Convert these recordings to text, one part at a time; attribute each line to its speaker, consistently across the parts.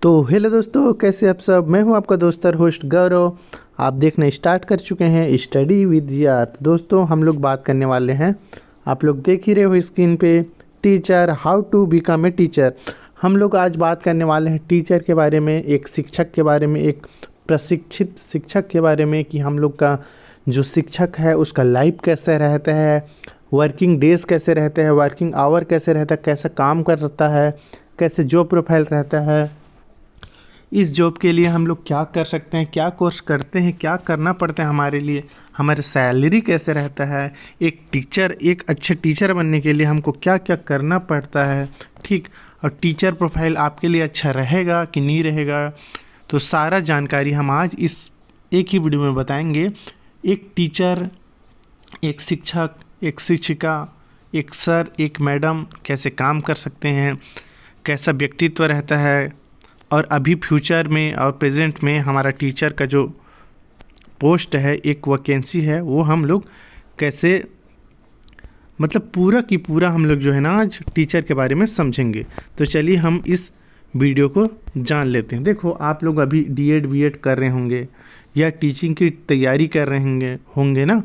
Speaker 1: तो हेलो दोस्तों, कैसे आप सब। मैं हूं आपका दोस्त और होस्ट गौरव। आप देखना स्टार्ट कर चुके हैं स्टडी विद यार। तो दोस्तों हम लोग बात करने वाले हैं, आप लोग देख ही रहे हो स्क्रीन पे, teacher, how to become a teacher. हम लोग आज बात करने वाले हैं टीचर के बारे में, एक शिक्षक के बारे में, एक प्रशिक्षित शिक्षक के बारे में कि हम लोग का जो शिक्षक है उसका लाइफ कैसे रहता है, वर्किंग डेज कैसे रहते हैं, वर्किंग आवर कैसे रहता है, कैसे काम करता है, कैसे जॉब प्रोफाइल रहता है, इस जॉब के लिए हम लोग क्या कर सकते हैं, क्या कोर्स करते हैं, क्या करना पड़ता है हमारे लिए, हमारे सैलरी कैसे रहता है, एक अच्छे टीचर बनने के लिए हमको क्या क्या करना पड़ता है, ठीक। और टीचर प्रोफाइल आपके लिए अच्छा रहेगा कि नहीं रहेगा, तो सारा जानकारी हम आज इस एक ही वीडियो में बताएंगे। एक टीचर, एक शिक्षक, एक शिक्षिका, एक सर, एक मैडम कैसे काम कर सकते हैं, कैसा व्यक्तित्व रहता है, और अभी फ्यूचर में और प्रेजेंट में हमारा टीचर का जो पोस्ट है, एक वैकेंसी है, वो हम लोग कैसे, मतलब पूरा की पूरा हम लोग जो है ना आज टीचर के बारे में समझेंगे। तो चलिए हम इस वीडियो को जान लेते हैं। देखो, आप लोग अभी डीएड बीएड कर रहे होंगे या टीचिंग की तैयारी कर रहे होंगे ना,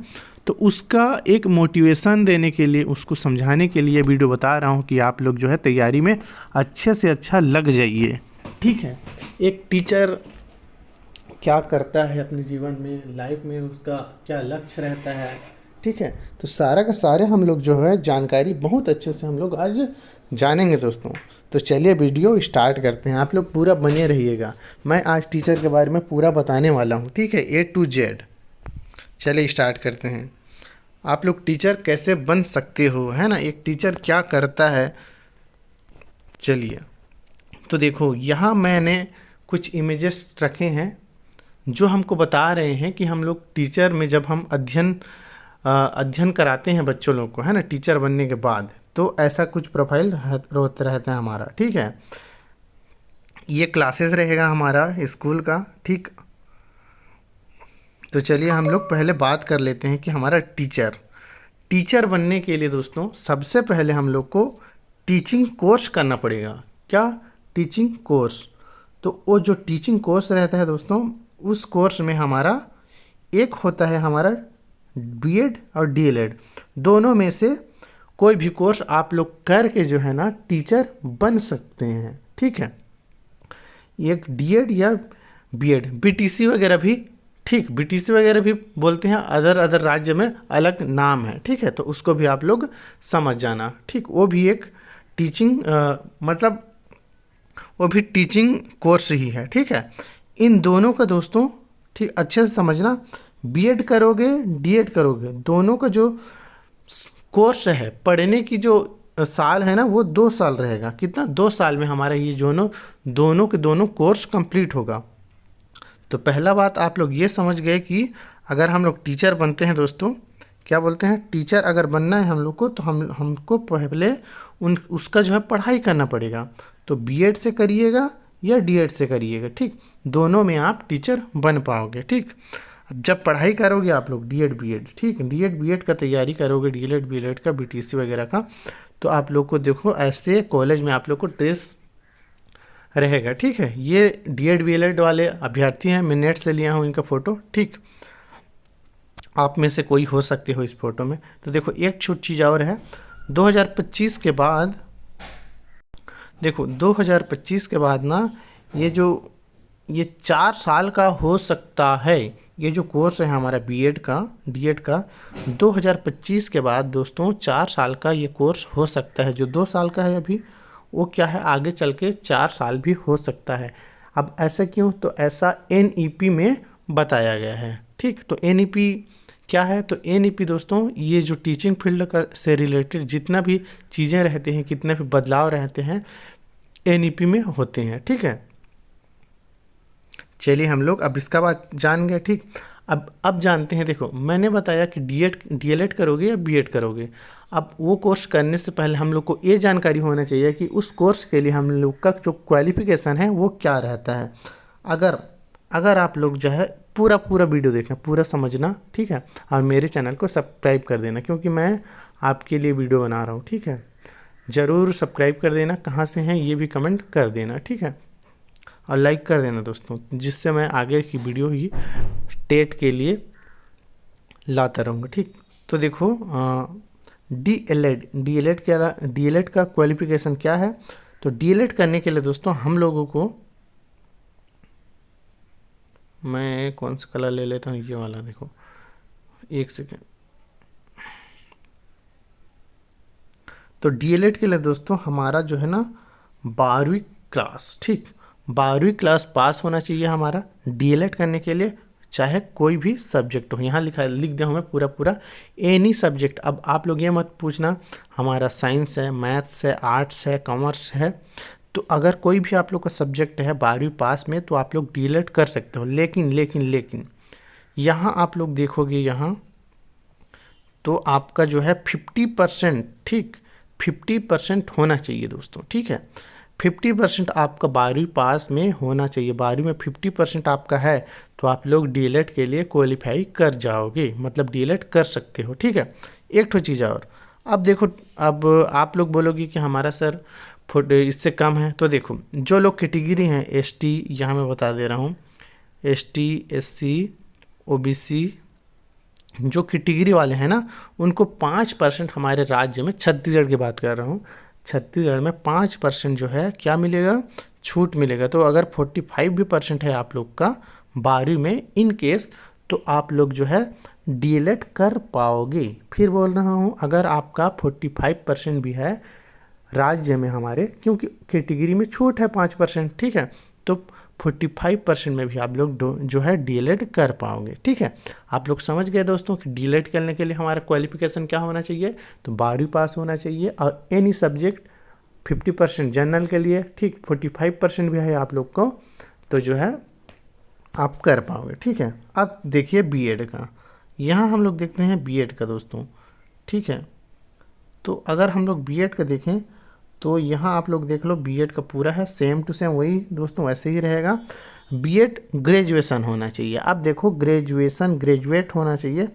Speaker 1: तो उसका एक मोटिवेशन देने के लिए, उसको समझाने के लिए वीडियो बता रहा हूँ कि आप लोग जो है तैयारी में अच्छे से अच्छा लग जाइए, ठीक है। एक टीचर क्या करता है अपने जीवन में, लाइफ में उसका क्या लक्ष्य रहता है, ठीक है। तो सारा का सारे हम लोग जो है जानकारी बहुत अच्छे से हम लोग आज जानेंगे दोस्तों। तो चलिए वीडियो स्टार्ट करते हैं, आप लोग पूरा बने रहिएगा। मैं आज टीचर के बारे में पूरा बताने वाला हूँ, ठीक है, A to Z। चलिए स्टार्ट करते हैं। आप लोग टीचर कैसे बन सकते हो, है ना, एक टीचर क्या करता है। चलिए, तो देखो यहाँ मैंने कुछ इमेजेस रखे हैं जो हमको बता रहे हैं कि हम लोग टीचर में जब हम अध्ययन कराते हैं बच्चों लोग को, है ना, टीचर बनने के बाद, तो ऐसा कुछ प्रोफाइल रहता है हमारा, ठीक है। ये क्लासेस रहेगा हमारा स्कूल का, ठीक। तो चलिए हम लोग पहले बात कर लेते हैं कि हमारा टीचर बनने के लिए दोस्तों सबसे पहले हम लोग को टीचिंग कोर्स करना पड़ेगा। क्या? Teaching course. तो वो जो टीचिंग कोर्स रहता है दोस्तों, उस कोर्स में हमारा एक होता है हमारा बीएड और डीएलएड, दोनों में से कोई भी कोर्स आप लोग करके जो है ना टीचर बन सकते हैं, ठीक है। एक डीएड या बीएड, बीटीसी वगैरह भी, ठीक, बीटीसी वगैरह भी बोलते हैं, अदर राज्य में अलग नाम है, ठीक है। तो उसको भी आप लोग समझ जाना, ठीक। वो भी एक टीचिंग मतलब वो भी टीचिंग कोर्स ही है, ठीक है। इन दोनों का दोस्तों, ठीक, अच्छे से समझना, बीएड करोगे डीएड करोगे, दोनों का जो कोर्स है, पढ़ने की जो साल है ना, वो 2 साल रहेगा। कितना? 2 साल में हमारा ये दोनों के दोनों कोर्स कंप्लीट होगा। तो पहला बात आप लोग ये समझ गए कि अगर हम लोग टीचर बनते हैं दोस्तों, क्या बोलते हैं, टीचर अगर बनना है हम लोग को, तो हमको पहले उसका जो है पढ़ाई करना पड़ेगा। तो बीएड से करिएगा या डीएड से करिएगा, ठीक, दोनों में आप टीचर बन पाओगे, ठीक। अब जब पढ़ाई करोगे आप लोग डीएड बीएड, ठीक, डीएड बीएड का तैयारी करोगे, डीएलएड बीएलएड का, बीटीसी वगैरह का, तो आप लोग को देखो ऐसे कॉलेज में आप लोग को ड्रेस रहेगा, ठीक है। ये डीएड बीएलएड वाले अभ्यर्थी हैं, मैं नेट से लिया हूँ इनका फ़ोटो, ठीक। आप में से कोई हो सकते हो इस फोटो में। तो देखो एक छोटी चीज़ और है, 2025 के बाद, देखो 2025 के बाद ना ये 4 साल का हो सकता है। ये जो कोर्स है हमारा बीएड का डीएड का, 2025 के बाद दोस्तों 4 साल का ये कोर्स हो सकता है। जो 2 साल का है अभी, वो क्या है, आगे चल के 4 साल भी हो सकता है। अब ऐसा क्यों? तो ऐसा एनईपी में बताया गया है, ठीक। तो एनईपी क्या है? तो एनईपी दोस्तों, ये जो टीचिंग फील्ड का से रिलेटेड जितना भी चीज़ें रहते हैं, कितने भी बदलाव रहते हैं, एनईपी में होते हैं, ठीक है। चलिए हम लोग अब इसका बात जान गए, ठीक। अब जानते हैं, देखो मैंने बताया कि डीएलएड करोगे या बीएड करोगे। अब वो कोर्स करने से पहले हम लोग को ये जानकारी होना चाहिए कि उस कोर्स के लिए हम लोग का जो क्वालिफिकेशन है वो क्या रहता है। अगर आप लोग जो है पूरा वीडियो देखना, पूरा समझना, ठीक है। और मेरे चैनल को सब्सक्राइब कर देना, क्योंकि मैं आपके लिए वीडियो बना रहा हूँ, ठीक है। ज़रूर सब्सक्राइब कर देना, कहाँ से हैं ये भी कमेंट कर देना, ठीक है। और लाइक कर देना दोस्तों, जिससे मैं आगे की वीडियो ही टेट के लिए लाता रहूँगा। ठीक, तो देखो डीएलएड क्या, डीएलएड का क्वालिफिकेशन क्या है। तो डीएलएड करने के लिए दोस्तों हम लोगों को, मैं कौन सा कलर ले लेता हूँ, ये वाला देखो, एक सेकेंड। तो डीएलएड के लिए दोस्तों हमारा जो है ना 12वीं क्लास, ठीक, 12वीं क्लास पास होना चाहिए हमारा डीएलएड करने के लिए, चाहे कोई भी सब्जेक्ट हो। यहाँ लिख दिया हूँ मैं पूरा पूरा, एनी सब्जेक्ट। अब आप लोग ये मत पूछना हमारा साइंस है, मैथ्स है, आर्ट्स है, कॉमर्स है, तो अगर कोई भी आप लोग का सब्जेक्ट है 12वीं पास में तो आप लोग डीएलएड कर सकते हो। लेकिन यहाँ आप लोग देखोगे, यहाँ तो आपका जो है 50%, ठीक, 50% होना चाहिए दोस्तों। ठीक है, 50% आपका 12वीं पास में होना चाहिए। 12वीं में 50% आपका है तो आप लोग डीएलएड के लिए क्वालिफाई कर जाओगे, मतलब डीएलएड कर सकते हो। ठीक है, एक ठो चीज़ और, अब देखो, अब आप लोग बोलोगे कि हमारा सर इससे कम है, तो देखो जो लोग कैटेगरी हैं एसटी, यहाँ मैं बता दे रहा हूँ, एसटी, एससी, ओबीसी, जो कैटेगरी वाले हैं ना, उनको 5% हमारे राज्य में, छत्तीसगढ़ की बात कर रहा हूँ, छत्तीसगढ़ में 5% जो है क्या मिलेगा, छूट मिलेगा। तो अगर 45 भी % है आप लोग का 12वीं में इन केस, तो आप लोग जो है डीएलएड कर पाओगे। फिर बोल रहा हूँ, अगर आपका 45% भी है राज्य में हमारे, क्योंकि कैटेगरी में छूट है 5%, ठीक है, तो 45% में भी आप लोग जो है डीएलएड कर पाओगे। ठीक है, आप लोग समझ गए दोस्तों कि डीएलएड करने के लिए हमारा क्वालिफिकेशन क्या होना चाहिए। तो 12वीं पास होना चाहिए और एनी सब्जेक्ट 50% जनरल के लिए, ठीक, 45% भी है आप लोग को, तो जो है आप कर पाओगे। ठीक है, अब देखिए बीएड का, यहाँ हम लोग देखते हैं बीएड का दोस्तों। ठीक है, तो अगर हम लोग बीएड का देखें तो यहाँ आप लोग देख लो, बीएड का पूरा है सेम टू सेम वही दोस्तों, वैसे ही रहेगा। बीएड ग्रेजुएशन होना चाहिए। अब देखो ग्रेजुएशन, ग्रेजुएट होना चाहिए।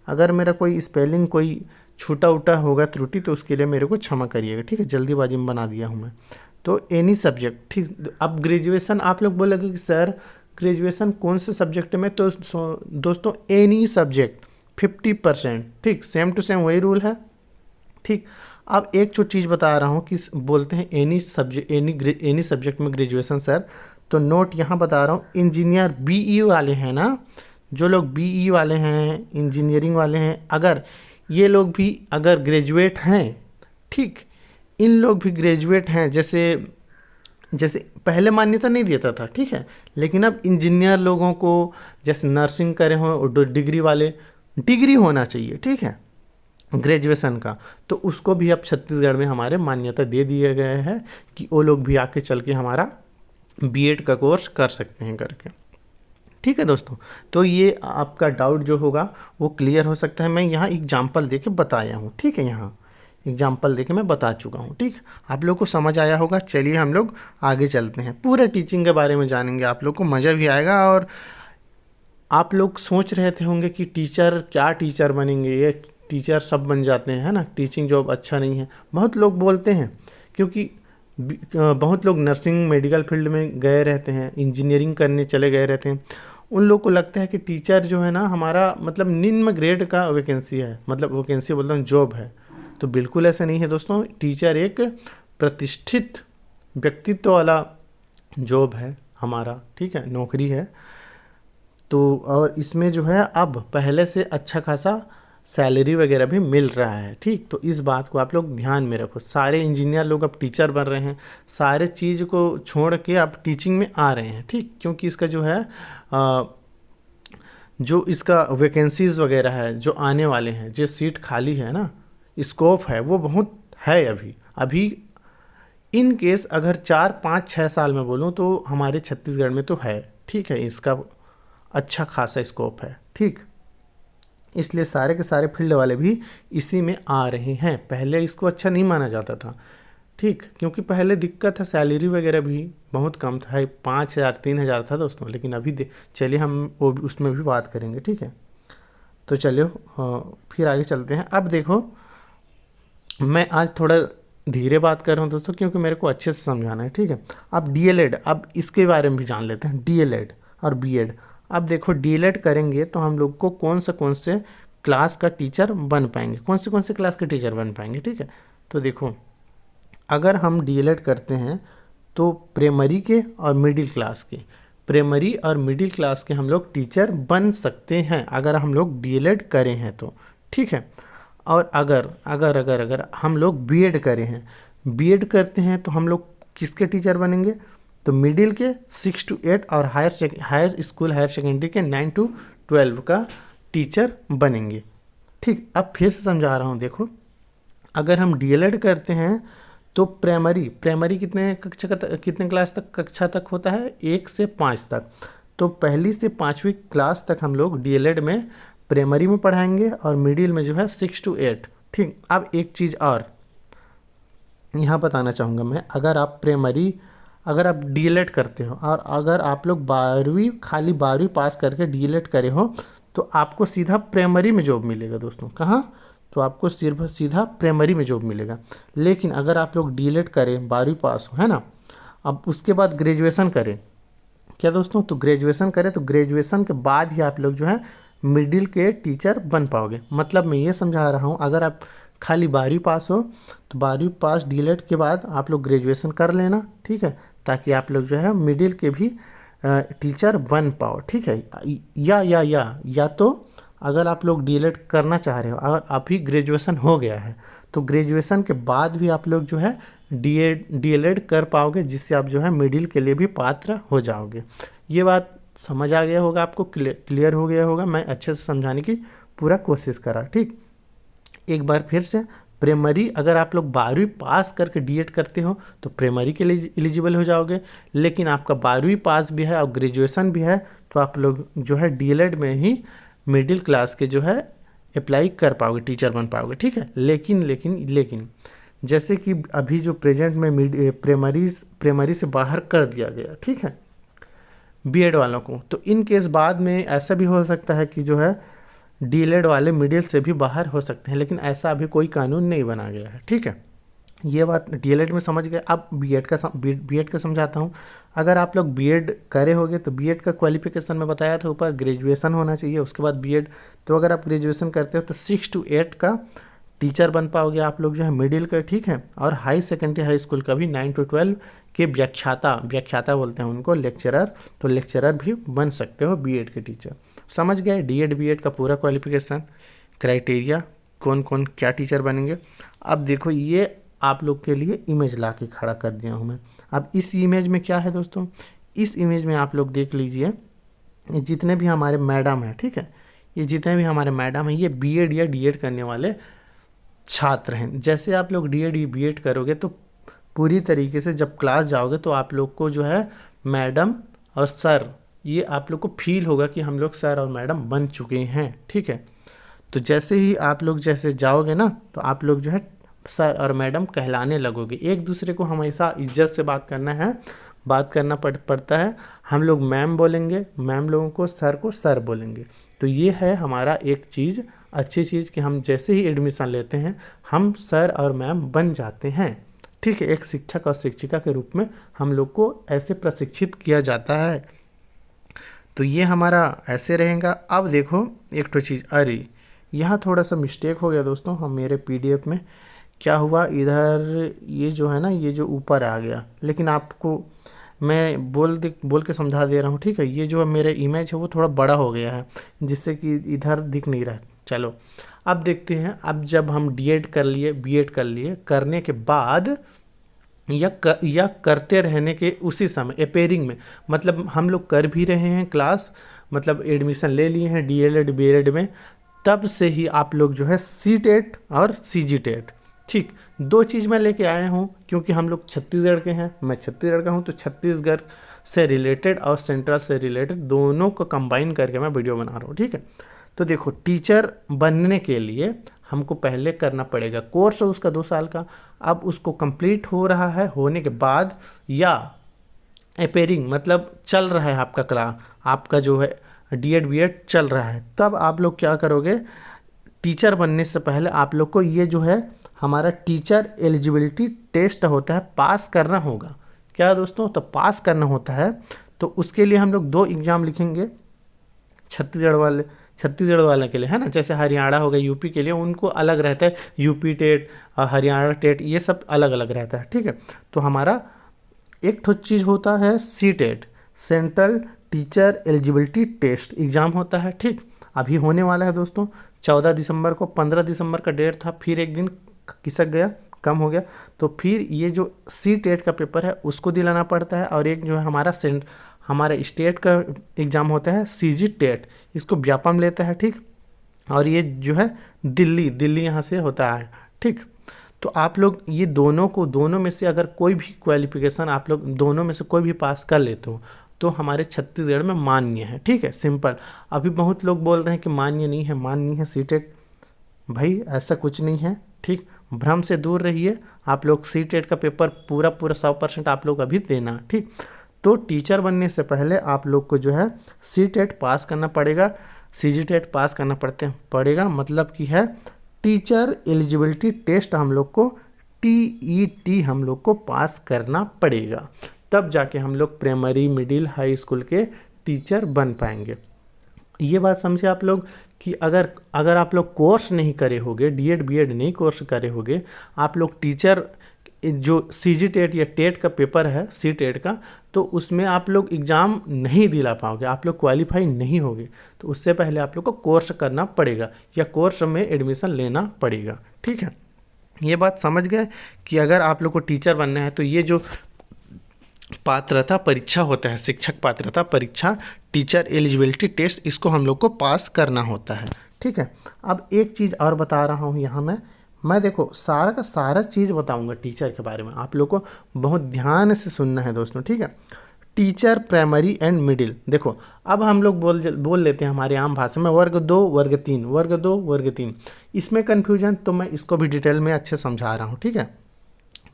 Speaker 1: अगर मेरा कोई स्पेलिंग कोई छूटा उटा होगा त्रुटि तो उसके लिए मेरे को क्षमा करिएगा। ठीक है, जल्दीबाजी में बना दिया हूँ मैं। तो एनी सब्जेक्ट, ठीक, अब ग्रेजुएशन आप लोग बोलोगे कि सर ग्रेजुएशन कौन से सब्जेक्ट में, तो दोस्तों एनी सब्जेक्ट 50%, ठीक, सेम टू सेम वही रूल है। ठीक, अब एक जो चीज़ बता रहा हूँ कि बोलते हैं एनी सब्जेक्ट, एनी सब्जेक्ट में ग्रेजुएशन सर, तो नोट यहाँ बता रहा हूँ, इंजीनियर बीई वाले हैं ना, जो लोग बीई वाले हैं, इंजीनियरिंग वाले हैं, अगर ये लोग भी अगर ग्रेजुएट हैं, ठीक, इन लोग भी ग्रेजुएट हैं, जैसे पहले मान्यता नहीं देता था, ठीक है, लेकिन अब इंजीनियर लोगों को जैसे नर्सिंग करे हों डिग्री वाले, डिग्री होना चाहिए, ठीक है, ग्रेजुएशन का, तो उसको भी अब छत्तीसगढ़ में हमारे मान्यता दे दिए गए हैं कि वो लोग भी आके चल के हमारा बीएड का कोर्स कर सकते हैं करके। ठीक है दोस्तों, तो ये आपका डाउट जो होगा वो क्लियर हो सकता है। मैं यहाँ एग्जाम्पल दे के बताया हूँ, ठीक है, यहाँ एग्जाम्पल दे के मैं बता चुका हूँ। ठीक, आप लोग को समझ आया होगा। चलिए हम लोग आगे चलते हैं, पूरे टीचिंग के बारे में जानेंगे, आप लोग को मज़ा भी आएगा। और आप लोग सोच रहे थे होंगे कि टीचर, क्या टीचर बनेंगे, ये टीचर सब बन जाते हैं, है ना, टीचिंग जॉब अच्छा नहीं है, बहुत लोग बोलते हैं, क्योंकि बहुत लोग नर्सिंग मेडिकल फील्ड में गए रहते हैं, इंजीनियरिंग करने चले गए रहते हैं, उन लोग को लगता है कि टीचर जो है ना हमारा मतलब निम्न ग्रेड का वैकेंसी है, मतलब वैकेंसी बोलता हूँ जॉब है। तो बिल्कुल ऐसा नहीं है दोस्तों, टीचर एक प्रतिष्ठित व्यक्तित्व वाला जॉब है हमारा, ठीक है, नौकरी है। तो और इसमें जो है अब पहले से अच्छा खासा सैलरी वगैरह भी मिल रहा है। ठीक, तो इस बात को आप लोग ध्यान में रखो। सारे इंजीनियर लोग अब टीचर बन रहे हैं, सारे चीज़ को छोड़ के अब टीचिंग में आ रहे हैं। ठीक, क्योंकि इसका जो है जो इसका वैकेंसीज़ वगैरह है जो आने वाले हैं, जो सीट खाली है ना, स्कोप है वो बहुत है अभी इन केस अगर 4, 5, 6 साल में बोलूँ तो हमारे छत्तीसगढ़ में तो है। ठीक है, इसका अच्छा खासा स्कोप है। ठीक, इसलिए सारे के सारे फील्ड वाले भी इसी में आ रहे हैं। पहले इसको अच्छा नहीं माना जाता था, ठीक, क्योंकि पहले दिक्कत है, सैलरी वगैरह भी बहुत कम था, 5,000 3,000 था दोस्तों। लेकिन अभी चलिए हम वो उसमें भी बात करेंगे। ठीक है, तो चलिए फिर आगे चलते हैं। अब देखो, मैं आज थोड़ा धीरे बात कर रहा हूँ दोस्तों क्योंकि मेरे को अच्छे से समझाना है, ठीक है। अब डीएलएड, अब इसके बारे में भी जान लेते हैं, डीएलएड और बीएड। अब देखो डीएलएड करेंगे तो हम लोग को कौन से क्लास का टीचर बन पाएंगे, कौन से क्लास के टीचर बन पाएंगे, ठीक है। तो देखो अगर हम डीएलएड करते हैं तो प्राइमरी के और मिडिल क्लास के, प्राइमरी और मिडिल क्लास के हम लोग टीचर बन सकते हैं अगर हम लोग डीएलएड करें हैं तो, ठीक है। और अगर अगर अगर अगर हम लोग बीएड करें हैं, बीएड करते हैं तो हम लोग किसके टीचर बनेंगे, तो मिडिल के 6 to 8 और हायर स्कूल हायर सेकेंडरी के 9 to 12 का टीचर बनेंगे, ठीक। अब फिर से समझा रहा हूँ, देखो अगर हम डीएलएड करते हैं तो प्राइमरी कितने क्लास तक, कक्षा तक होता है, 1 से 5 तक। तो पहली से 5वीं क्लास तक हम लोग डीएलएड में प्राइमरी में पढ़ाएंगे और मिडिल में जो है 6 to 8, ठीक। अब एक चीज़ और यहाँ बताना चाहूँगा मैं, अगर आप डीएलएड करते हो और अगर आप लोग 12वीं पास करके डीएलएड करे हो तो आपको सीधा प्राइमरी में जॉब मिलेगा दोस्तों। कहाँ, तो आपको सिर्फ सीधा प्राइमरी में जॉब मिलेगा। लेकिन अगर आप लोग डीएलएड करें, 12वीं पास हो, है ना, अब उसके बाद ग्रेजुएशन करें, क्या दोस्तों, तो ग्रेजुएशन करें तो ग्रेजुएशन के बाद ही आप लोग जो है मिडिल के टीचर बन पाओगे। मतलब मैं ये समझा रहा हूँ, अगर आप खाली 12वीं पास हो तो 12वीं पास डीएलएड के बाद आप लोग ग्रेजुएशन कर लेना, ठीक है, ताकि आप लोग जो है मिडिल के भी टीचर बन पाओ, ठीक है। या तो अगर आप लोग डीएलएड करना चाह रहे हो, अगर अभी ग्रेजुएशन हो गया है तो ग्रेजुएशन के बाद भी आप लोग जो है डीएलएड कर पाओगे, जिससे आप जो है मिडिल के लिए भी पात्र हो जाओगे। ये बात समझ आ गया होगा आपको, क्लियर हो गया होगा। मैं अच्छे से समझाने की पूरा कोशिश करा, ठीक। एक बार फिर से, प्राइमरी अगर आप लोग 12वीं पास करके डीएड करते हो तो प्राइमरी के लिए एलिजिबल हो जाओगे। लेकिन आपका 12वीं पास भी है और ग्रेजुएशन भी है तो आप लोग जो है डीएलएड में ही मिडिल क्लास के जो है अप्लाई कर पाओगे, टीचर बन पाओगे, ठीक है। लेकिन जैसे कि अभी जो प्रेजेंट में प्राइमरी से बाहर कर दिया गया, ठीक है, बीएड वालों को, तो इन केस बाद में ऐसा भी हो सकता है कि जो है डीएलएड वाले मिडिल से भी बाहर हो सकते हैं, लेकिन ऐसा अभी कोई कानून नहीं बना गया है, ठीक है। ये बात डीएलएड में समझ गए। अब बीएड का समझाता हूँ। अगर आप लोग बीएड करे होगे तो बीएड का क्वालिफिकेशन में बताया था ऊपर, ग्रेजुएशन होना चाहिए, उसके बाद बीएड। तो अगर आप ग्रेजुएशन करते हो तो 6 to 8 का टीचर बन पाओगे आप लोग जो है मिडिल का, ठीक है। और हाई सेकेंडरी हाई स्कूल का भी 9 to 12 के व्याख्याता बोलते हैं उनको, लेक्चरर, तो लेक्चरर भी बन सकते हो बीएड के टीचर। समझ गए डीएड बीएड का पूरा क्वालिफिकेशन, क्राइटेरिया, कौन कौन क्या टीचर बनेंगे। अब देखो ये आप लोग के लिए इमेज ला के खड़ा कर दिया हूँ मैं। अब इस इमेज में क्या है दोस्तों, इस इमेज में आप लोग देख लीजिए, जितने भी हमारे मैडम हैं, ठीक है, ये जितने भी हमारे मैडम हैं ये बीएड या डीएड करने वाले छात्र हैं। जैसे आप लोग डीएड बीएड करोगे तो पूरी तरीके से जब क्लास जाओगे तो आप लोग को जो है मैडम और सर, ये आप लोग को फील होगा कि हम लोग सर और मैडम बन चुके हैं, ठीक है। तो जैसे ही आप लोग जैसे जाओगे ना तो आप लोग जो है सर और मैडम कहलाने लगोगे। एक दूसरे को हमेशा इज्जत से बात करना पड़ता है। हम लोग मैम बोलेंगे, मैम लोगों को सर बोलेंगे। तो ये है हमारा एक चीज़, अच्छी चीज़ कि हम जैसे ही एडमिशन लेते हैं हम सर और मैम बन जाते हैं, ठीक है। एक शिक्षक और शिक्षिका के रूप में हम लोग को ऐसे प्रशिक्षित किया जाता है। तो ये हमारा ऐसे रहेगा। अब देखो एक तो चीज़, अरे यहाँ थोड़ा सा मिस्टेक हो गया दोस्तों, हम मेरे पीडीएफ में क्या हुआ, इधर ये जो है ना, ये जो ऊपर आ गया, लेकिन आपको मैं बोल के समझा दे रहा हूँ, ठीक है। ये जो मेरा इमेज है वो थोड़ा बड़ा हो गया है, जिससे कि इधर दिख नहीं रहा। चलो अब देखते हैं। अब जब हम डीएड कर लिए, बीएड कर लिए, करने के बाद या करते रहने के उसी समय अपेयरिंग में, मतलब हम लोग कर भी रहे हैं क्लास, मतलब एडमिशन ले लिए हैं डीएलएड बीएड में, तब से ही आप लोग जो है सीटेट और सीजीटेट, ठीक, दो चीज़ मैं लेके आया हूँ। क्योंकि हम लोग छत्तीसगढ़ के हैं, मैं छत्तीसगढ़ का हूँ, तो छत्तीसगढ़ से रिलेटेड और सेंट्रल से रिलेटेड दोनों को कंबाइन करके मैं वीडियो बना रहा हूँ, ठीक है। तो देखो टीचर बनने के लिए हमको पहले करना पड़ेगा कोर्स है उसका 2 साल का। अब उसको कंप्लीट हो रहा है, होने के बाद या अपेयरिंग मतलब चल रहा है आपका क्लास, आपका जो है डीएड बीएड चल रहा है, तब आप लोग क्या करोगे, टीचर बनने से पहले आप लोग को ये जो है हमारा टीचर एलिजिबिलिटी टेस्ट होता है, पास करना होगा। क्या दोस्तों, तो पास करना होता है। तो उसके लिए हम लोग 2 एग्ज़ाम लिखेंगे छत्तीसगढ़ वाले के लिए, है ना। जैसे हरियाणा हो गया, यूपी के लिए उनको अलग रहता है, यूपी टेट, हरियाणा टेट, ये सब अलग अलग रहता है, ठीक है। तो हमारा एक ठो चीज़ होता है C TET, central teacher eligibility test exam होता है, ठीक। अभी होने वाला है दोस्तों 14 दिसंबर को। 15 दिसंबर का डेट था, फिर एक दिन खिसक गया, कम हो गया। तो फिर ये जो सी टेट का पेपर है उसको दिलाना पड़ता है, और एक जो है हमारा स्टेट का एग्ज़ाम होता है सीजी टेट, इसको व्यापम लेता है, ठीक। और ये जो है दिल्ली यहाँ से होता है, ठीक। तो आप लोग ये दोनों में से अगर कोई भी क्वालिफिकेशन आप लोग दोनों में से कोई भी पास कर लेते हो तो हमारे छत्तीसगढ़ में मान्य है, ठीक है, सिंपल। अभी बहुत लोग बोल रहे हैं कि मान्य नहीं है, मान्य है सीटेट। भाई ऐसा कुछ नहीं है, ठीक। भ्रम से दूर रहिए। आप लोग सीटेट का पेपर पूरा 100% आप लोग अभी देना, ठीक। तो टीचर बनने से पहले आप लोग को जो है सीटेट पास करना पड़ेगा, सीजीटेट पास करना पड़ेगा, मतलब कि है टीचर एलिजिबिलिटी टेस्ट हम लोग को टीईटी हम लोग को पास करना पड़ेगा, तब जाके हम लोग प्राइमरी मिडिल हाई स्कूल के टीचर बन पाएंगे। ये बात समझे आप लोग कि अगर आप लोग कोर्स नहीं करे होगे, डीएड बीएड नहीं कोर्स करे होगे, आप लोग टीचर जो सीजी टेट या टेट का पेपर है सी टेट का, तो उसमें आप लोग एग्ज़ाम नहीं दिला पाओगे, आप लोग क्वालिफाई नहीं होगे। तो उससे पहले आप लोग को कोर्स करना पड़ेगा या कोर्स में एडमिशन लेना पड़ेगा, ठीक है। ये बात समझ गए कि अगर आप लोग को टीचर बनना है तो ये जो पात्रता परीक्षा होता है, शिक्षक पात्रता परीक्षा, टीचर एलिजिबिलिटी टेस्ट, इसको हम लोग को पास करना होता है, ठीक है। अब एक चीज़ और बता रहा हूँ यहाँ मैं देखो सारा का सारा चीज़ बताऊँगा टीचर के बारे में, आप लोग को बहुत ध्यान से सुनना है दोस्तों, ठीक है। टीचर प्राइमरी एंड मिडिल, देखो अब हम लोग बोल लेते हैं हमारे आम भाषा में वर्ग 2 वर्ग 3, वर्ग 2 वर्ग 3, इसमें कन्फ्यूजन, तो मैं इसको भी डिटेल में अच्छे समझा रहा हूँ, ठीक है।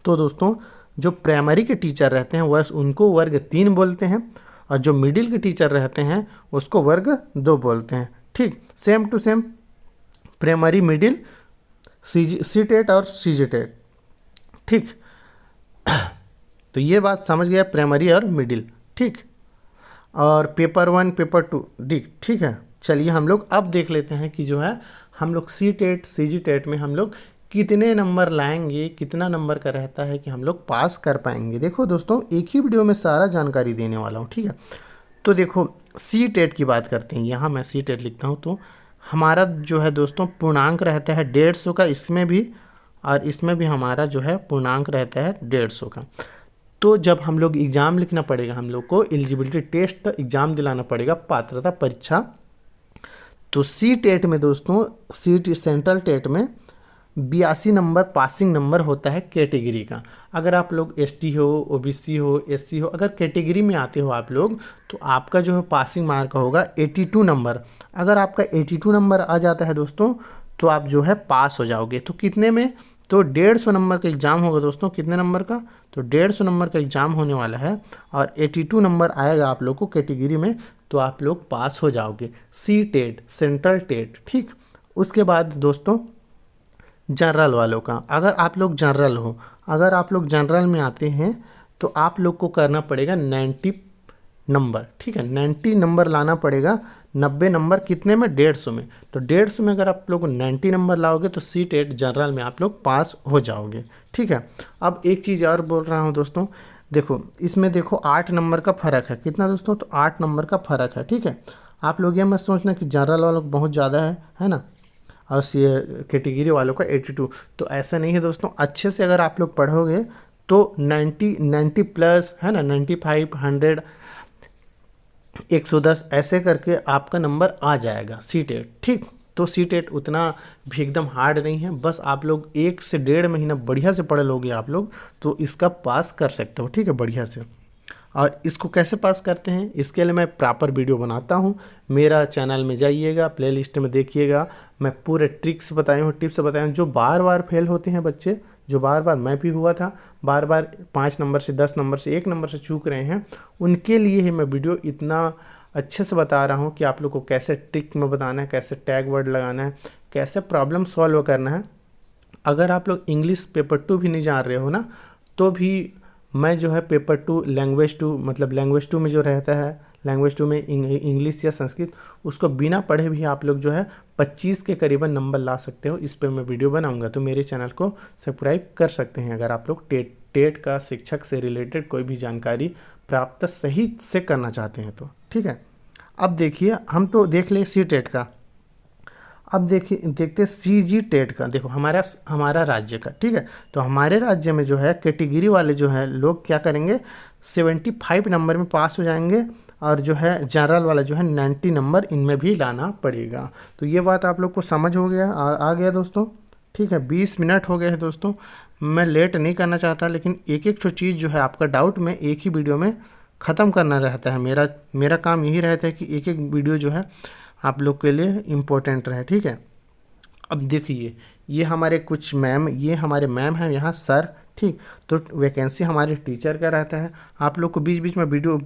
Speaker 1: तो दोस्तों जो प्राइमरी के टीचर रहते हैं वह उनको वर्ग 3 बोलते हैं, और जो मिडिल के टीचर रहते हैं उसको वर्ग 2 बोलते हैं, ठीक। Same to same primary middle C TET और सीजी टेट, ठीक। तो ये बात समझ गया, प्राइमरी और मिडिल, ठीक। और पेपर 1 पेपर 2 ठीक है। चलिए हम लोग अब देख लेते हैं कि जो है हम लोग सी टेट सीजी टेट में हम लोग कितने नंबर लाएंगे, कितना नंबर का रहता है कि हम लोग पास कर पाएंगे। देखो दोस्तों एक ही वीडियो में सारा जानकारी देने वाला हूँ, ठीक है। तो देखो सी टेट की बात करते हैं, यहाँ मैं सी टेट लिखता हूँ। तो हमारा जो है दोस्तों पूर्णांक रहता है 150 का, इसमें भी और इसमें भी हमारा जो है पूर्णांक रहता है 150 का। तो जब हम लोग एग्ज़ाम लिखना पड़ेगा, हम लोग को एलिजिबिलिटी टेस्ट एग्ज़ाम दिलाना पड़ेगा, पात्रता परीक्षा। तो सी टेट में दोस्तों सेंट्रल टेट में 82 नंबर पासिंग नंबर होता है कैटेगरी का। अगर आप लोग एसटी हो, ओबीसी हो, एससी हो, अगर कैटेगरी में आते हो आप लोग, तो आपका जो है पासिंग मार्क होगा 82 नंबर। अगर आपका 82 नंबर आ जाता है दोस्तों तो आप जो है पास हो जाओगे। तो कितने में, तो 150 नंबर का एग्ज़ाम होगा दोस्तों। कितने नंबर का, तो 150 नंबर का एग्ज़ाम होने वाला है, और 82 नंबर आएगा आप लोग को कैटेगरी में, तो आप लोग पास हो जाओगे सी टेट सेंट्रल टेट, ठीक। उसके बाद दोस्तों जनरल वालों का, अगर आप लोग जनरल हो, अगर आप लोग जनरल में आते हैं तो आप लोग को करना पड़ेगा 90 नंबर, ठीक है। 90 नंबर लाना पड़ेगा। 90 नंबर कितने में, 150 में। तो 150 में अगर आप लोग 90 नंबर लाओगे तो सी टेट जनरल में आप लोग पास हो जाओगे, ठीक है। अब एक चीज़ और बोल रहा हूँ दोस्तों, देखो इसमें देखो 8 नंबर का फ़र्क है। कितना दोस्तों, तो 8 नंबर का फ़र्क है, ठीक है। आप लोग ये मत सोचना कि जनरल वालों को बहुत ज़्यादा है ना, और कैटेगरी वालों का 82, तो ऐसा नहीं है दोस्तों। अच्छे से अगर आप लोग पढ़ोगे तो 90 प्लस है ना, 95 100 110 ऐसे करके आपका नंबर आ जाएगा सी टेट, ठीक। तो सी टेट उतना भी एकदम हार्ड नहीं है, बस आप लोग 1 से 1.5 महीना बढ़िया से पढ़ लोगे आप लोग तो इसका पास कर सकते हो, ठीक है, बढ़िया से। और इसको कैसे पास करते हैं इसके लिए मैं प्रॉपर वीडियो बनाता हूँ, मेरा चैनल में जाइएगा, प्लेलिस्ट में देखिएगा, मैं पूरे ट्रिक्स बताए हूँ, टिप्स बताए हूँ। जो बार बार फेल होते हैं बच्चे, जो बार बार, मैं भी हुआ था, बार बार 5 नंबर से 10 नंबर से 1 नंबर से चूक रहे हैं, उनके लिए ही मैं वीडियो इतना अच्छे से बता रहा हूँ कि आप लोग को कैसे ट्रिक में बताना है, कैसे टैग वर्ड लगाना है, कैसे प्रॉब्लम सॉल्व करना है। अगर आप लोग इंग्लिश पेपर 2 भी नहीं जान रहे हो ना, तो भी मैं जो है पेपर 2 लैंग्वेज 2 मतलब लैंग्वेज 2 में जो रहता है, लैंग्वेज 2 में इंग्लिश या संस्कृत, उसको बिना पढ़े भी आप लोग जो है 25 के करीबन नंबर ला सकते हो। इस पर मैं वीडियो बनाऊंगा, तो मेरे चैनल को सब्सक्राइब कर सकते हैं अगर आप लोग टेट का शिक्षक से रिलेटेड कोई भी जानकारी प्राप्त सही से करना चाहते हैं तो। ठीक है, अब देखिए हम तो देख ले सी टेट का, अब देखिए देखते सी जी टेट का। देखो हमारा राज्य का, ठीक है, तो हमारे राज्य में जो है कैटेगरी वाले जो है लोग क्या करेंगे, 75 नंबर में पास हो जाएंगे, और जो है जनरल वाला जो है 90 नंबर इनमें भी लाना पड़ेगा। तो ये बात आप लोग को समझ हो गया, आ गया दोस्तों। ठीक है, 20 मिनट हो गए हैं दोस्तों, मैं लेट नहीं करना चाहता, लेकिन एक एक चीज़ जो है आपका डाउट में एक ही वीडियो में ख़त्म करना रहता है। मेरा काम यही रहता है कि एक एक वीडियो जो है आप लोग के लिए इम्पोर्टेंट रहे। ठीक है, अब देखिए ये हमारे कुछ मैम, ये हमारे मैम हैं यहाँ सर। ठीक, तो वैकेंसी हमारे टीचर का रहता है। आप लोग को बीच बीच में वीडियो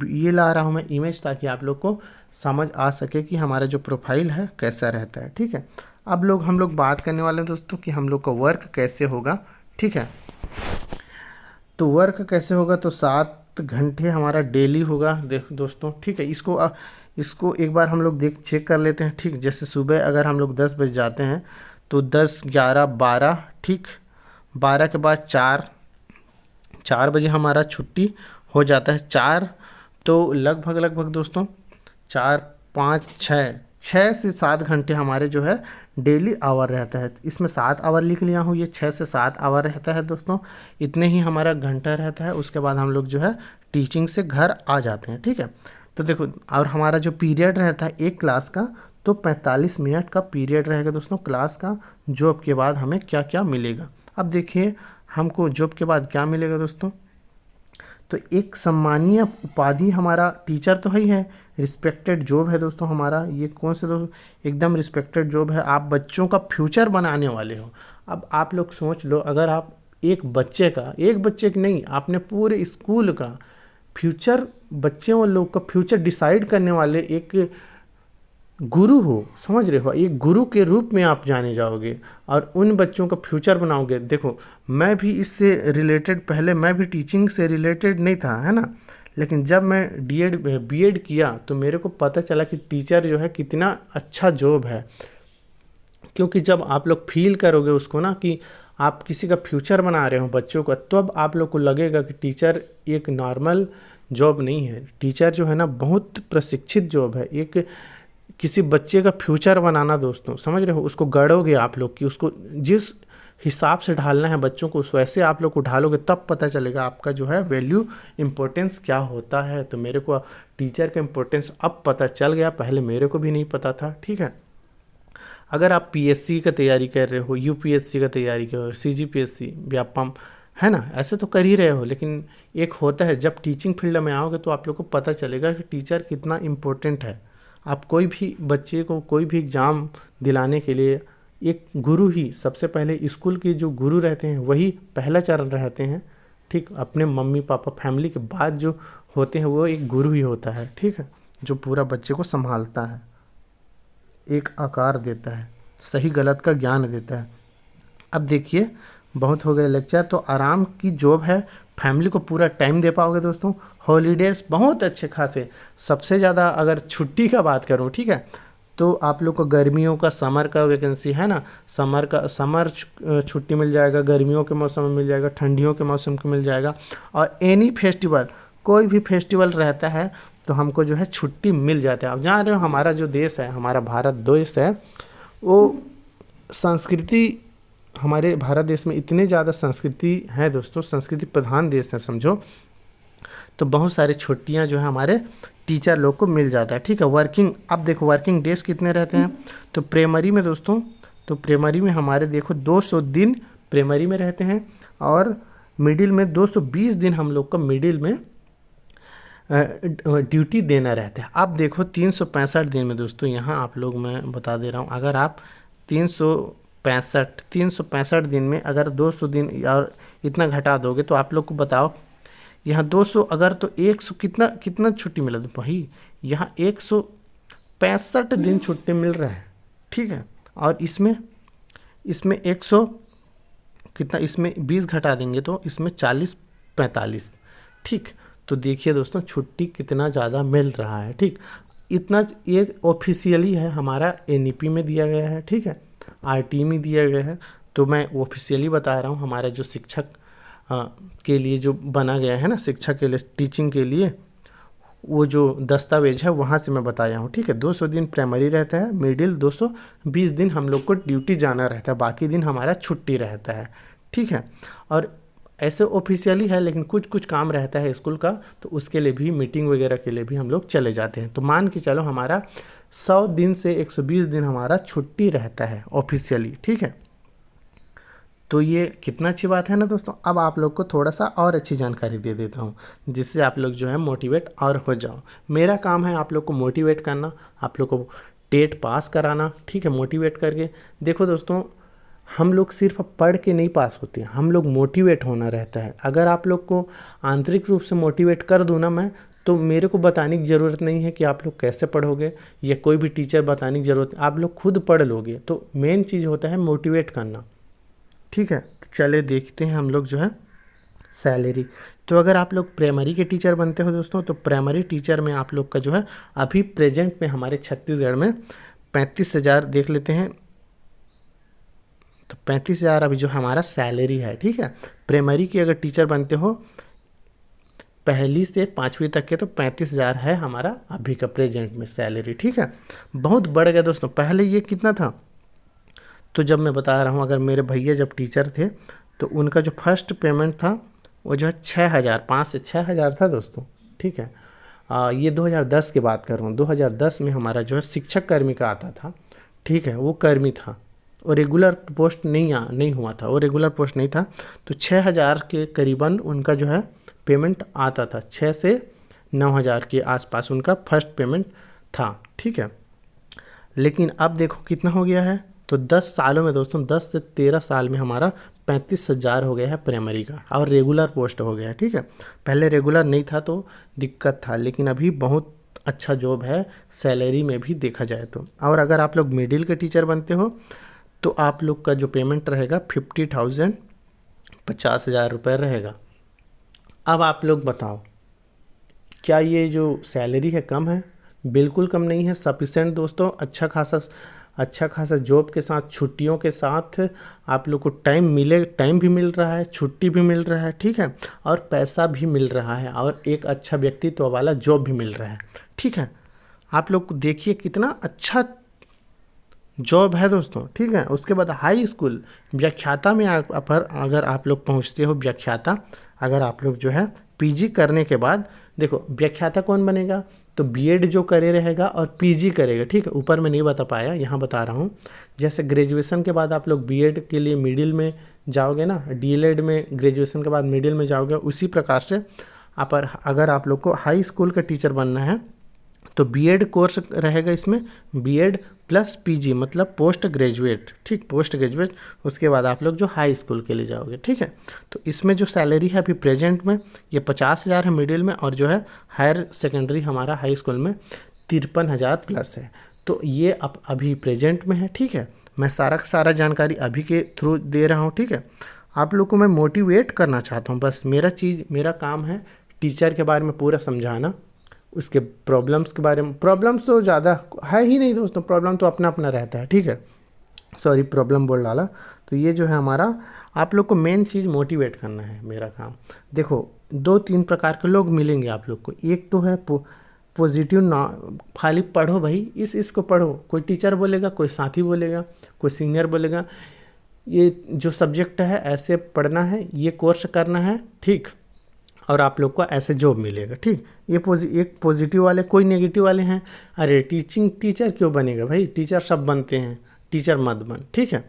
Speaker 1: ये ला रहा हूँ मैं इमेज, ताकि आप लोग को समझ आ सके कि हमारा जो प्रोफाइल है कैसा रहता है। ठीक है, अब हम लोग बात करने वाले हैं दोस्तों कि हम लोग का वर्क कैसे होगा। ठीक है, तो वर्क कैसे होगा, तो 7 घंटे हमारा डेली होगा दोस्तों। ठीक है, इसको एक बार हम लोग चेक कर लेते हैं। ठीक, जैसे सुबह अगर हम लोग 10 बजे जाते हैं तो 10, 11, 12, ठीक, 12 के बाद 4 बजे हमारा छुट्टी हो जाता है। 4 तो लगभग दोस्तों 4, 5, 6 से 7 घंटे हमारे जो है डेली आवर रहता है। इसमें 7 आवर लिख लिया हूँ, ये 6 से 7 आवर रहता है दोस्तों। इतने ही हमारा घंटा रहता है, उसके बाद हम लोग जो है टीचिंग से घर आ जाते हैं। ठीक है, तो देखो, और हमारा जो पीरियड रहता है एक क्लास का, तो 45 मिनट का पीरियड रहेगा दोस्तों क्लास का। जॉब के बाद हमें क्या क्या मिलेगा, अब देखिए हमको जॉब के बाद क्या मिलेगा दोस्तों। तो एक सम्मानीय उपाधि हमारा टीचर तो ही है, रिस्पेक्टेड जॉब है दोस्तों हमारा। ये कौन से दोस्तों, एकदम रिस्पेक्टेड जॉब है। आप बच्चों का फ्यूचर बनाने वाले हो। अब आप लोग सोच लो, अगर आप एक बच्चे की नहीं, आपने पूरे स्कूल का फ्यूचर, बच्चों लोग का फ्यूचर डिसाइड करने वाले एक गुरु हो, समझ रहे हो, एक गुरु के रूप में आप जाने जाओगे और उन बच्चों का फ्यूचर बनाओगे। देखो, मैं भी इससे रिलेटेड, पहले मैं भी टीचिंग से रिलेटेड नहीं था, है ना, लेकिन जब मैं बीएड किया तो मेरे को पता चला कि टीचर जो है कितना अच्छा जॉब है। क्योंकि जब आप लोग फील करोगे उसको ना, कि आप किसी का फ्यूचर बना रहे हो बच्चों का, तब आप लोग को लगेगा कि टीचर एक नॉर्मल जॉब नहीं है। टीचर जो है ना बहुत प्रशिक्षित जॉब है। एक किसी बच्चे का फ्यूचर बनाना दोस्तों, समझ रहे हो, उसको गढ़ोगे आप लोग कि उसको जिस हिसाब से ढालना है बच्चों को, उस वैसे आप लोग को ढालोगे, तब पता चलेगा आपका जो है वैल्यू, इम्पोर्टेंस क्या होता है। तो मेरे को टीचर का इम्पोर्टेंस अब पता चल गया, पहले मेरे को भी नहीं पता था। ठीक है, अगर आप पीएससी का तैयारी कर रहे हो, यूपीएससी का तैयारी कर रहे हो, सीजीपीएससी, व्यापम, है ना, ऐसे तो कर ही रहे हो, लेकिन एक होता है जब टीचिंग फील्ड में आओगे तो आप लोग को पता चलेगा कि टीचर कितना इम्पोर्टेंट है। आप कोई भी बच्चे को कोई भी एग्ज़ाम दिलाने के लिए एक गुरु ही सबसे पहले, स्कूल के जो गुरु रहते हैं वही पहला चरण रहते हैं। ठीक, अपने मम्मी पापा फैमिली के बाद जो होते हैं वो एक गुरु ही होता है। ठीक है, जो पूरा बच्चे को संभालता है, एक आकार देता है, सही गलत का ज्ञान देता है। अब देखिए बहुत हो गए लेक्चर, तो आराम की जॉब है, फैमिली को पूरा टाइम दे पाओगे दोस्तों। हॉलीडेज़ बहुत अच्छे खासे, सबसे ज़्यादा अगर छुट्टी का बात करूँ, ठीक है, तो आप लोग को गर्मियों का, समर का वैकेंसी है ना, समर छुट्टी मिल जाएगा, गर्मियों के मौसम में मिल जाएगा, ठंडियों के मौसम में मिल जाएगा। और एनी फेस्टिवल, कोई भी फेस्टिवल रहता है तो हमको जो है छुट्टी मिल जाता है। आप जान रहे हो हमारा जो देश है, हमारा भारत देश है, वो संस्कृति, हमारे भारत देश में इतने ज़्यादा संस्कृति है दोस्तों, संस्कृति प्रधान देश है समझो। तो बहुत सारे छुट्टियां जो है हमारे टीचर लोग को मिल जाता है। ठीक है, वर्किंग, अब देखो वर्किंग डेज कितने रहते हैं। तो प्राइमरी में दोस्तों, तो प्राइमरी में हमारे देखो 200 दिन प्राइमरी में रहते हैं, और मिडिल में 220 दिन हम लोग का मिडिल में ड्यूटी देना रहता है। अब देखो 365 दिन में दोस्तों, यहाँ आप लोग मैं बता दे रहा हूँ, अगर आप 365 दिन में अगर 200 दिन और इतना घटा दोगे तो आप लोग को बताओ, यहाँ 200 अगर तो 100 कितना छुट्टी मिला, तो भाई यहाँ 165 दिन छुट्टी मिल रहा है। ठीक है, और इसमें कितना, इसमें 20 घटा देंगे तो इसमें 40 45, ठीक। तो देखिए दोस्तों छुट्टी कितना ज़्यादा मिल रहा है, ठीक। इतना ये ऑफिशियली है, हमारा एनईपी में दिया गया है, ठीक है, आरटी में दिया गया है। तो मैं ऑफिशियली बता रहा हूँ, हमारा जो शिक्षक के लिए जो बना गया है ना, शिक्षक के लिए, टीचिंग के लिए, वो जो दस्तावेज है वहाँ से मैं बताया हूँ, ठीक है। 200 दिन प्राइमरी रहता है, मिडिल 220 दिन हम लोग को ड्यूटी जाना रहता है, बाकी दिन हमारा छुट्टी रहता है, ठीक है। और ऐसे ऑफिशियली है, लेकिन कुछ कुछ काम रहता है स्कूल का, तो उसके लिए भी, मीटिंग वगैरह के लिए भी हम लोग चले जाते हैं। तो मान के चलो हमारा 100 दिन से 120 दिन हमारा छुट्टी रहता है ऑफिशियली, ठीक है। तो ये कितना अच्छी बात है ना दोस्तों। अब आप लोग को थोड़ा सा और अच्छी जानकारी दे देता हूँ, जिससे आप लोग जो है मोटिवेट और हो जाओ। मेरा काम है आप लोग को मोटिवेट करना, आप लोग को टेट पास कराना, ठीक है, मोटिवेट करके। देखो दोस्तों, हम लोग सिर्फ पढ़ के नहीं पास होते हैं, हम लोग मोटिवेट होना रहता है। अगर आप लोग को आंतरिक रूप से मोटिवेट कर दूँ ना मैं, तो मेरे को बताने की ज़रूरत नहीं है कि आप लोग कैसे पढ़ोगे, या कोई भी टीचर बताने की ज़रूरत, आप लोग खुद पढ़ लोगे। तो मेन चीज़ होता है मोटिवेट करना, ठीक है। तो चले देखते हैं हम लोग जो है सैलरी। तो अगर आप लोग प्राइमरी के टीचर बनते हो दोस्तों, तो प्राइमरी टीचर में आप लोग का जो है अभी प्रेजेंट में हमारे छत्तीसगढ़ में 35,000 देख लेते हैं। तो 35,000 अभी जो हमारा सैलरी है, ठीक है। प्राइमरी की अगर टीचर बनते हो पहली से 5वीं तक के, तो 35,000 है हमारा अभी का प्रेजेंट में सैलरी, ठीक है। बहुत बढ़ गया दोस्तों, पहले ये कितना था। तो जब मैं बता रहा हूँ, अगर मेरे भैया जब टीचर थे, तो उनका जो फर्स्ट पेमेंट था वो जो है 6,000, 5 से 6,000 था दोस्तों, ठीक है। ये 2010 की बात कर रहा हूँ। 2010 में हमारा जो है शिक्षक कर्मी का आता था, ठीक है, वो कर्मी था, और रेगुलर पोस्ट नहीं हुआ था, वो रेगुलर पोस्ट नहीं था। तो 6,000 के करीबन उनका जो है पेमेंट आता था, 6 से 9,000 के आसपास उनका फर्स्ट पेमेंट था, ठीक है। लेकिन अब देखो कितना हो गया है। तो 10 सालों में दोस्तों, 10 से 13 साल में हमारा 35,000 हो गया है प्राइमरी का, और रेगुलर पोस्ट हो गया है, ठीक है। पहले रेगुलर नहीं था तो दिक्कत था, लेकिन अभी बहुत अच्छा जॉब है सैलरी में भी देखा जाए तो। और अगर आप लोग मिडिल के टीचर बनते हो, तो आप लोग का जो पेमेंट रहेगा 50,000, 50,000 रुपये रहेगा। अब आप लोग बताओ, क्या ये जो सैलरी है कम है? बिल्कुल कम नहीं है, सफिशेंट दोस्तों। अच्छा खासा जॉब के साथ, छुट्टियों के साथ आप लोग को टाइम भी मिल रहा है, छुट्टी भी मिल रहा है, ठीक है, और पैसा भी मिल रहा है, और एक अच्छा व्यक्तित्व वाला जॉब भी मिल रहा है, ठीक है। आप लोग देखिए कितना अच्छा जॉब है दोस्तों, ठीक है। उसके बाद हाई स्कूल व्याख्याता में अगर आप लोग पहुंचते हो, व्याख्याता, अगर आप लोग जो है पीजी करने के बाद, देखो व्याख्याता कौन बनेगा, तो बीएड जो करे रहेगा और पीजी करेगा, ठीक है। ऊपर में नहीं बता पाया, यहाँ बता रहा हूँ। जैसे ग्रेजुएशन के बाद आप लोग बीएड के लिए मिडिल में जाओगे ना, डीएलएड में ग्रेजुएशन के बाद मिडिल में जाओगे, उसी प्रकार से अगर आप लोग को हाई स्कूल का टीचर बनना है, तो बीएड कोर्स रहेगा इसमें, बीएड प्लस पीजी, मतलब पोस्ट ग्रेजुएट, ठीक, पोस्ट ग्रेजुएट। उसके बाद आप लोग जो हाई स्कूल के लिए जाओगे, ठीक है। तो इसमें जो सैलरी है अभी प्रेजेंट में ये 50,000 है मिडिल में, और जो है हायर सेकेंडरी हमारा हाई स्कूल में 53,000 प्लस है। तो ये अब अभी प्रेजेंट में है, ठीक है। मैं सारा जानकारी अभी के थ्रू दे रहा हूँ, ठीक है। आप लोग को मैं मोटिवेट करना चाहता हूँ, बस मेरा काम है टीचर के बारे में पूरा समझाना, उसके प्रॉब्लम्स के बारे में। प्रॉब्लम्स तो ज़्यादा है ही नहीं दोस्तों, प्रॉब्लम तो अपना अपना रहता है, ठीक है। सॉरी, प्रॉब्लम बोल डाला। तो ये जो है हमारा, आप लोग को मेन चीज़ मोटिवेट करना है, मेरा काम। देखो 2-3 प्रकार के लोग मिलेंगे आप लोग को। एक तो है पॉजिटिव ना, खाली पढ़ो भाई, इसको पढ़ो। कोई टीचर बोलेगा, कोई साथी बोलेगा, कोई सीनियर बोलेगा, ये जो सब्जेक्ट है ऐसे पढ़ना है, ये कोर्स करना है, ठीक, और आप लोग को ऐसे जॉब मिलेगा, ठीक। ये एक पॉजिटिव वाले, कोई नेगेटिव वाले हैं, अरे टीचर क्यों बनेगा भाई, टीचर सब बनते हैं, टीचर मत बन, ठीक है।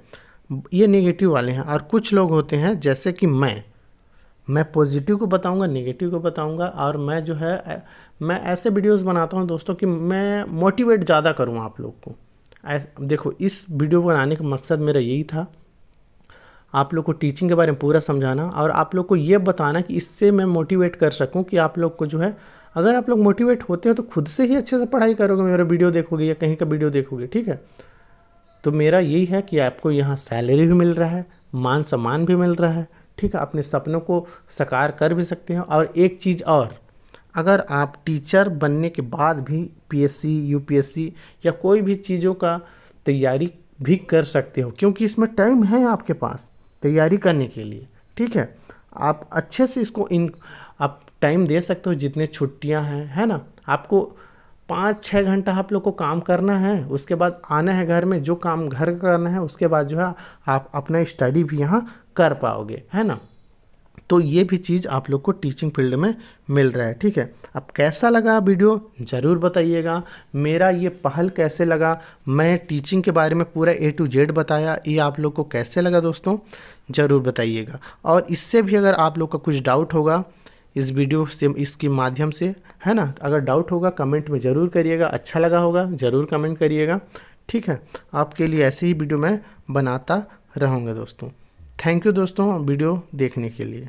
Speaker 1: ये नेगेटिव वाले हैं। और कुछ लोग होते हैं जैसे कि मैं पॉजिटिव को बताऊंगा, नेगेटिव को बताऊंगा, और मैं जो है मैं ऐसे वीडियोस बनाता हूं दोस्तों कि मैं मोटिवेट ज़्यादा करूं आप लोग को। देखो, इस वीडियो बनाने का मकसद मेरा यही था, आप लोग को टीचिंग के बारे में पूरा समझाना, और आप लोग को ये बताना कि इससे मैं मोटिवेट कर सकूं कि आप लोग को जो है, अगर आप लोग मोटिवेट होते हो तो खुद से ही अच्छे से पढ़ाई करोगे, मेरा वीडियो देखोगे या कहीं का वीडियो देखोगे, ठीक है। तो मेरा यही है कि आपको यहाँ सैलरी भी मिल रहा है, मान सम्मान भी मिल रहा है, ठीक है, अपने सपनों को साकार कर भी सकते हैं। और एक चीज़ और, अगर आप टीचर बनने के बाद भी पीएससी, यूपीएससी या कोई भी चीज़ों का तैयारी भी कर सकते हो, क्योंकि इसमें टाइम है आपके पास तैयारी करने के लिए, ठीक है। आप अच्छे से इसको आप टाइम दे सकते हो, जितने छुट्टियां हैं, है ना। आपको 5-6 घंटा आप लोग को काम करना है, उसके बाद आना है घर में, जो काम घर का करना है, उसके बाद जो है आप अपना स्टडी भी यहाँ कर पाओगे, है ना। तो ये भी चीज़ आप लोग को टीचिंग फील्ड में मिल रहा है, ठीक है। अब कैसा लगा वीडियो ज़रूर बताइएगा। मेरा ये पहल कैसे लगा, मैं टीचिंग के बारे में पूरा A to Z बताया, ये आप लोग को कैसे लगा दोस्तों ज़रूर बताइएगा। और इससे भी अगर आप लोग का कुछ डाउट होगा इस वीडियो से, इसके माध्यम से, है ना, अगर डाउट होगा कमेंट में ज़रूर करिएगा। अच्छा लगा होगा ज़रूर कमेंट करिएगा, ठीक है। आपके लिए ऐसे ही वीडियो मैं बनाता रहूँगा दोस्तों। थैंक यू दोस्तों वीडियो देखने के लिए।